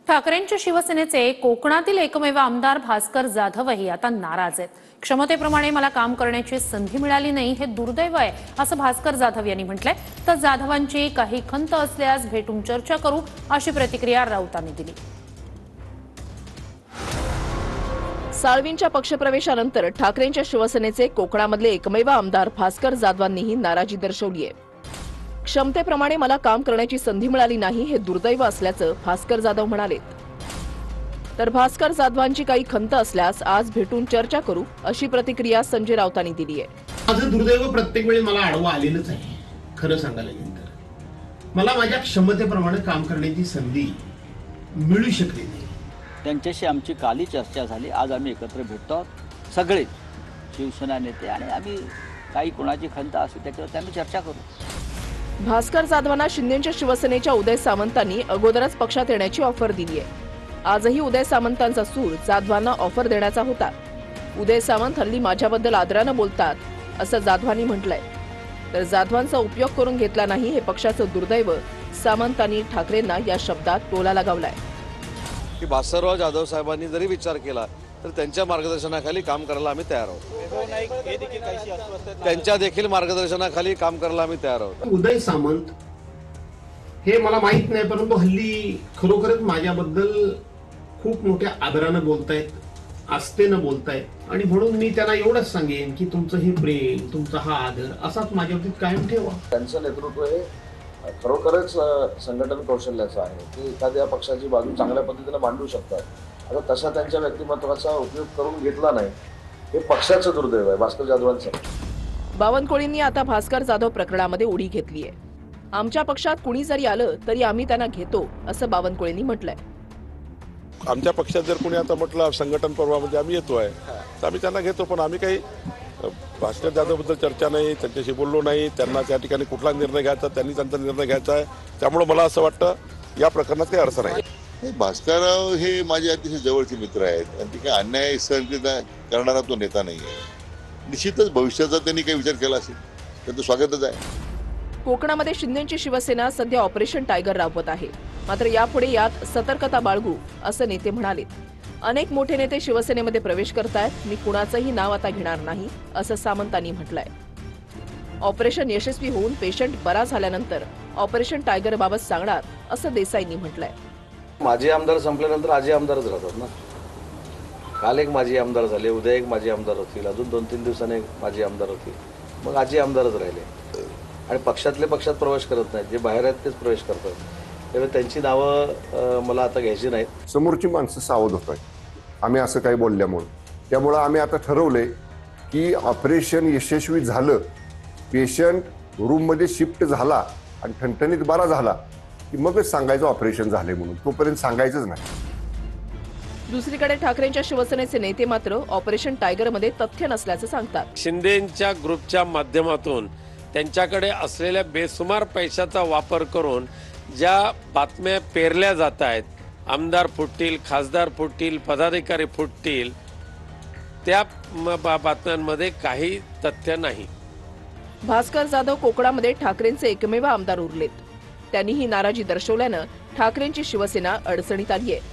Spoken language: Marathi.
ठाकरेंच्या शिवसेनेचे कोकणातील एकमेव आमदार भास्कर जाधवही आता नाराज आहेत। क्षमतेप्रमाणे मला काम करण्याची संधी मिळाली नाही हे दुर्दैव आहे असं भास्कर जाधव यांनी म्हटलंय। तर जाधवांची काही खंत असल्यास भेटून चर्चा करू अशी प्रतिक्रिया राऊतांनी दिली। साळवींच्या पक्षप्रवेशानंतर ठाकरेंच्या शिवसेनेचे कोकणामधले एकमेव आमदार भास्कर जाधवांनीही नाराजी दर्शवली आहे। क्षमतेप्रमाणे मला काम करण्याची संधी मिळाली नाही हे दुर्दैव असल्याचं भास्कर जाधव म्हणाले। तर भास्कर जाधवांची काही खंत असल्यास आज भेटून चर्चा करू अशी प्रतिक्रिया संजय राऊतांनी दिली आहे। माझं दुर्दैव प्रत्येक वेळी मला आडवं आलेलंच आहे। खरं सांगायला गेलं तर मला माझ्या क्षमतेप्रमाणे काम करण्याची संधी मिळू शकली नाही। त्यांच्याशी आमची काली चर्चा झाली। आज आम्ही एकत्र भेटतो सगळे शिवसेना नेते आणि आम्ही काही कोणाची खंत असेल त्याच्यावर आम्ही चर्चा करू। भास्कर जाधवांना शिंदेच्या शिवसेनेच्या उदय सामंतांनी अगोदरच पक्षात येण्याची ऑफर दिली आहे। आजही उदय सामंतांचा सूर जाधवांना ऑफर देण्याचा होता। उदय सामंत हल्ली माझ्याबद्दल आदरानं बोलतात असं जाधवांनी म्हटलंय। तर जाधवांचा उपयोग करून घेतला नाही हे पक्षाचं दुर्दैव सामंतांनी ठाकरेंना या शब्दात टोला लगावलाय। की भास्करराव जाधव साहेबांनी जरी विचार केला तर त्यांच्या मार्गदर्शनाखाली काम करायला आम्ही तयार आहोत। त्यांच्या देखील मार्गदर्शनाखाली काम करायला आम्ही तयार आहोत। उदय सामंत हे मला माहित नाही, परंतु हल्ली खरोखरच माझ्याबद्दल खूप मोठ्या आदरानं बोलतायत, आस्थेनं बोलतायत आणि म्हणून मी त्यांना एवढंच सांगेन की तुमचं हे प्रेम, तुमचा हा आदर असाच माझ्यावरती कायम ठेवा। त्यांचं नेतृत्व हे खरोखरच संघटन कौशल्याचं आहे की एखाद्या पक्षाची बाजू चांगल्या पद्धतीने मांडू शकतात। आता तसा त्यांच्या व्यक्तिमत्वाचा उपयोग करून घेतला नाही हे पक्षाचं दुर्दैव आहे, भास्कर जाधवांचं। बावनकुळेंनी आता भास्कर जाधव प्रकरणामध्ये उडी घेतली आहे। आमच्या पक्षात कुणी जरी आलं तरी आम्ही त्यांना घेतो असं बावनकुळेंनी म्हटलंय। आमच्या पक्षात जर कोणी आता म्हटलं संघटन पर्वामध्ये आम्ही येतोय तर आम्ही त्यांना घेतो, पण आम्ही काही भास्कर जाधवबद्दल चर्चा नाही, त्यांच्याशी बोललो नाही। त्यांना त्या ठिकाणी कुठला निर्णय घ्यायचा त्यांनी त्यांचा निर्णय घ्यायचा आहे। त्यामुळे मला असं वाटतं या प्रकरणात काही अर्थ नाही। भास्करराव हे माझे अतिशय जवळचे मित्र आहेत आणि ते काही अन्याय सहन करणारा तो नेता नाही आहे। निश्चितच भविष्याचा त्यांनी काही विचार केला असेल त्यांचं स्वागतच आहे। कोकणामध्ये शिंदेची शिवसेना सध्या ऑपरेशन टायगर राबवत आहे, मात्र यापुढे यात सतर्कता बाळगू असं नेते म्हणाले। अनेक मोठे नेते शिवसेनेमध्ये प्रवेश करतायत, मी कुणाचंही नाव आता घेणार नाही असं सामंतांनी म्हटलंय। ऑपरेशन यशस्वी होऊन पेशंट बरा झाल्यानंतर ऑपरेशन टायगर बाबत सांगणार असं देसाईंनी म्हटलंय। माजी आमदार संपल्यानंतर आजी आमदारच राहतात ना। काल एक माजी आमदार झाले, उद्या एक माजी आमदार होतील, अजून 2-3 दिवसांनी एक माजी आमदार होतील, मग आजी आमदारच राहिले। आणि पक्षातले पक्षात प्रवेश करत नाहीत, जे बाहेर आहेत तेच प्रवेश करतात। त्यामुळे त्यांची नावं मला आता घ्यायची नाहीत। समोरची माणसं सावध होत आहेत आम्ही असं काही बोलल्यामुळे। त्यामुळे आम्ही आता ठरवलंय की ऑपरेशन यशस्वी झालं, पेशंट रूममध्ये शिफ्ट झाला आणि ठणठणीत बरा झाला की मगच सांगायचं ऑपरेशन झाले म्हणून, तोपर्यंत सांगायचंच नाही। दुसरीकडे ठाकरेंच्या शिवसेनेचे नेते मात्र ऑपरेशन टायगरमध्ये तथ्य नसल्याचं सांगतात। शिंदेच्या ग्रुपच्या माध्यमातून त्यांच्याकडे असलेल्या बेसुमार पैशाचा वापर करून ज्या बातम्या पेरल्या जात आहेत, आमदार फुटतील, खासदार फुटतील, पदाधिकारी फुटतील, त्या बातम्यांमध्ये काही तथ्य नाही। भास्कर जाधव कोकणामध्ये ठाकरेंचे एकमेव आमदार उरलेत। त्यांनी ही नाराजी दर्शवल्यानं ठाकरेंची शिवसेना अडचणीत आली आहे।